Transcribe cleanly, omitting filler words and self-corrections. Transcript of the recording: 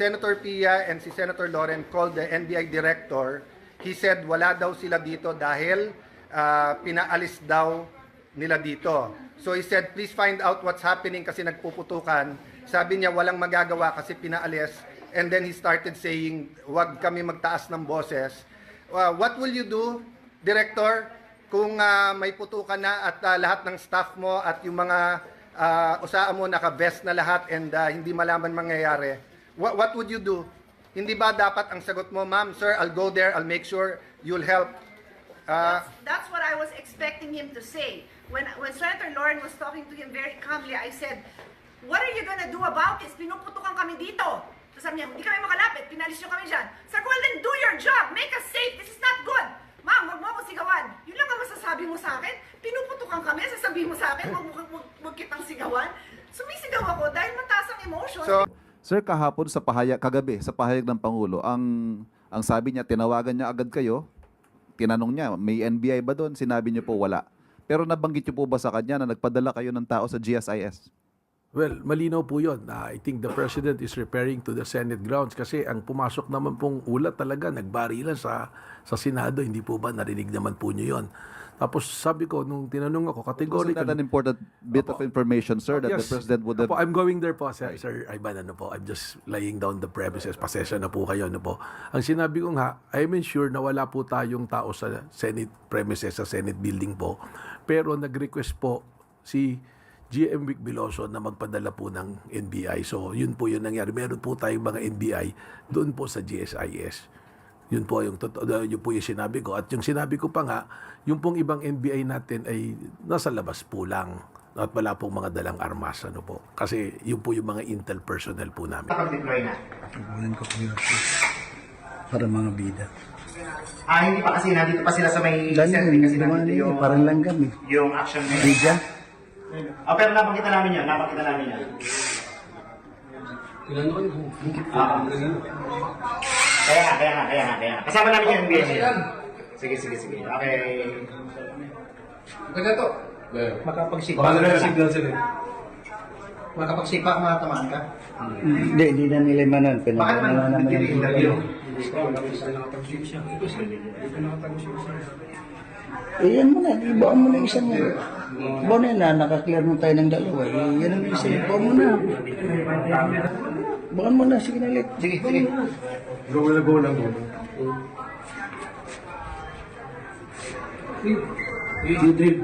Senator Pia and si Senator Loren called the NBI director, he said wala daw sila dito dahil pinaalis daw nila dito. So he said, please find out what's happening kasi nagpuputukan. Sabi niya walang magagawa kasi pinaalis. And then he started saying, wag kami magtaas ng boses. What will you do, Director, kung may putukan na at lahat ng staff mo at yung mga usaan mo naka-vest na lahat and hindi malaman mangyayari? What would you do? Hindi ba dapat ang sagot mo, ma'am, sir, I'll go there, I'll make sure you'll help? That's what I was expecting him to say. When Senator Loren was talking to him very calmly, I said, what are you gonna do about this? Pinuputukan kami dito. So sabi niya, hindi kami makalapit, pinalis nyo kami dyan. Sabi ko, well then do your job, make us safe, this is not good. Ma'am, wag mo ako sigawan. Yun lang ang masasabi mo sa akin. Pinuputukan kami, sasabihin mo sa akin, wag kitang sigawan. Sumisigaw ako dahil mataas ang emotion. Sir, kahapon sa kagabi sa pahayag ng Pangulo, ang sabi niya, tinawagan niya agad kayo, tinanong niya, may NBI ba doon? Sinabi niyo po wala. Pero nabanggit niyo po ba sa kanya na nagpadala kayo ng tao sa GSIS? Well, malinaw po yun. I think the President is referring to the Senate grounds kasi ang pumasok naman pong ulat talaga, nagbarilan sa Senado. Hindi po ba narinig naman po niyo yun? Tapos sabi ko, nung tinanong ako, categorically... Wasn't that an important bit of information, sir, that yes, the President would have... I'm going there po, Sir Ivan, I'm just laying down the premises. Pasensya na po kayo, po. Ang sinabi ko nga, I'm sure na wala po tayong tao sa Senate premises, sa Senate building po. Pero nag-request po si GM Vic Veloso na magpadala po ng NBI. So, yun po yung nangyari. Meron po tayong mga NBI doon po sa GSIS. Yun po yung sinabi ko. At yung sinabi ko pa nga, yung pong ibang NBI natin ay nasa labas po lang. At wala pong mga dalang armas. Ano po. Kasi yun po yung mga intel personnel po namin. Kapag-deploy na? Tubunan ko para mga bida. Hindi pa kasi nandito pa sila sa may Langgam, kasi nandito yung parang langgam eh. yung action na yun. Bida? Pero napakita namin yan, Kaya. Kasama namin yung NBA niya. Sige. Okay. Ganito. Makapagsipa kung matamaan ka? Hindi na nila manan. Bakit man nag-interview? Yan mo na, ibaan mo na isang ibaan mo na, nakaklear mo tayo ng dalawa. Yan ang isa, ibaan mo na. Ibaan mo na, sige na ulit. Sige. Go lang mo. Idrip.